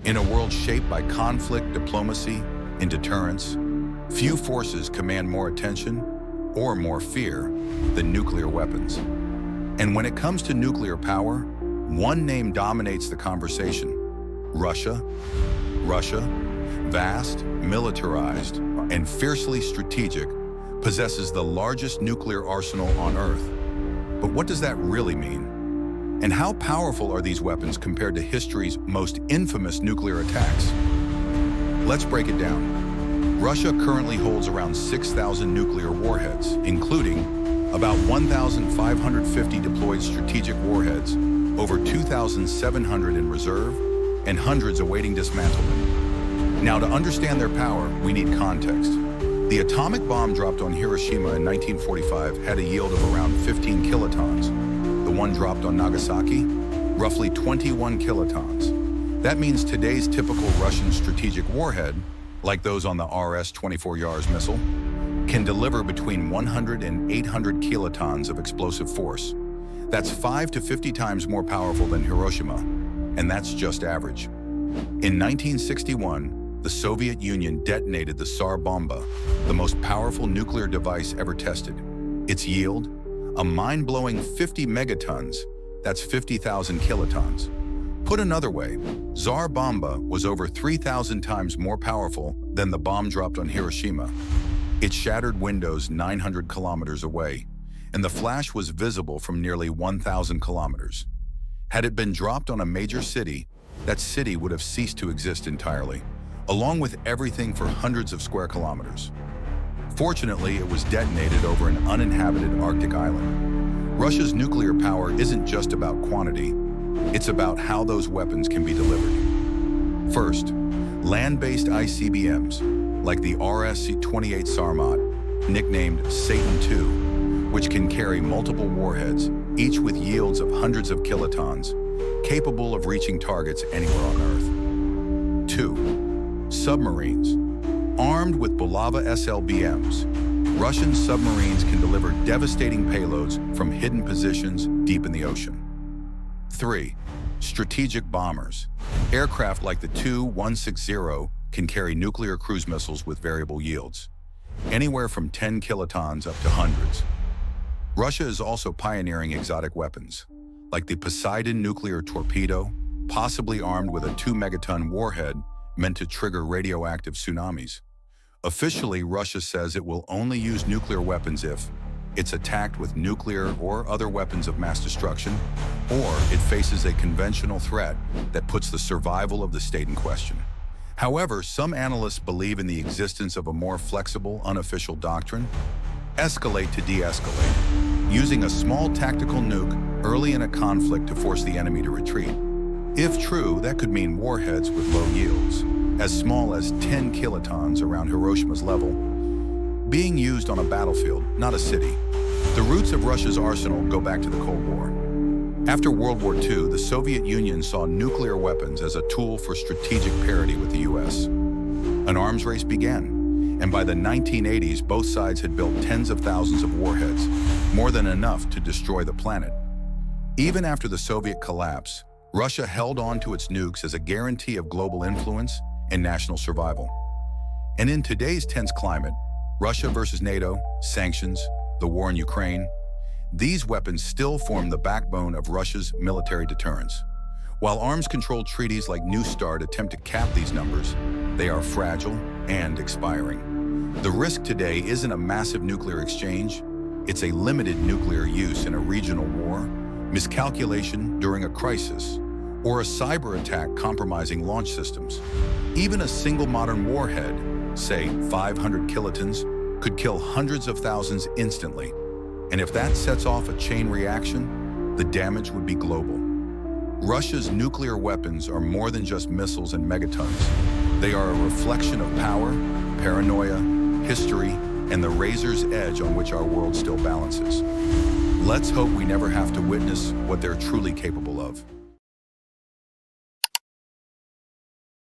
In a world shaped by conflict, diplomacy, and deterrence, few forces command more attention or more fear than nuclear weapons. And when it comes to nuclear power, one name dominates the conversation: Russia. Russia, vast, militarized, and fiercely strategic, possesses the largest nuclear arsenal on Earth. But what does that really mean? And how powerful are these weapons compared to history's most infamous nuclear attacks? Let's break it down. Russia currently holds around 6,000 nuclear warheads, including about 1,550 deployed strategic warheads, over 2,700 in reserve, and hundreds awaiting dismantlement. Now, to understand their power, we need context. The atomic bomb dropped on Hiroshima in 1945 had a yield of around 15 kilotons. The one dropped on Nagasaki, roughly 21 kilotons. That means today's typical Russian strategic warhead, like those on the RS-24 Yars missile, can deliver between 100 and 800 kilotons of explosive force. That's 5 to 50 times more powerful than Hiroshima, and that's just average. In 1961, the Soviet Union detonated the Tsar Bomba, the most powerful nuclear device ever tested. Its yield, a mind-blowing 50 megatons, that's 50,000 kilotons. Put another way, Tsar Bomba was over 3,000 times more powerful than the bomb dropped on Hiroshima. It shattered windows 900 kilometers away, and the flash was visible from nearly 1,000 kilometers. Had it been dropped on a major city, that city would have ceased to exist entirely, along with everything for hundreds of square kilometers. Fortunately, it was detonated over an uninhabited Arctic island. Russia's nuclear power isn't just about quantity, it's about how those weapons can be delivered. First, land-based ICBMs, like the RS-28 Sarmat, nicknamed Satan II, which can carry multiple warheads, each with yields of hundreds of kilotons, capable of reaching targets anywhere on Earth. 2. Submarines. Armed with Bulava SLBMs, Russian submarines can deliver devastating payloads from hidden positions deep in the ocean. 3. Strategic bombers. Aircraft like the Tu-160 can carry nuclear cruise missiles with variable yields, anywhere from 10 kilotons up to hundreds. Russia is also pioneering exotic weapons, like the Poseidon nuclear torpedo, possibly armed with a 2-megaton warhead meant to trigger radioactive tsunamis. Officially, Russia says it will only use nuclear weapons if it's attacked with nuclear or other weapons of mass destruction, or it faces a conventional threat that puts the survival of the state in question. However, some analysts believe in the existence of a more flexible, unofficial doctrine: escalate to de-escalate, using a small tactical nuke early in a conflict to force the enemy to retreat. If true, that could mean warheads with low yields, as small as 10 kilotons around Hiroshima's level, being used on a battlefield, not a city. The roots of Russia's arsenal go back to the Cold War. After World War II, the Soviet Union saw nuclear weapons as a tool for strategic parity with the US. An arms race began, and by the 1980s, both sides had built tens of thousands of warheads, more than enough to destroy the planet. Even after the Soviet collapse, Russia held on to its nukes as a guarantee of global influence and national survival. And in today's tense climate, Russia versus NATO, sanctions, the war in Ukraine, these weapons still form the backbone of Russia's military deterrence. While arms control treaties like New START attempt to cap these numbers, they are fragile and expiring. The risk today isn't a massive nuclear exchange, it's a limited nuclear use in a regional war, miscalculation during a crisis, or a cyber attack compromising launch systems. Even a single modern warhead, say 500 kilotons, could kill hundreds of thousands instantly. And if that sets off a chain reaction, the damage would be global. Russia's nuclear weapons are more than just missiles and megatons. They are a reflection of power, paranoia, history, and the razor's edge on which our world still balances. Let's hope we never have to witness what they're truly capable of.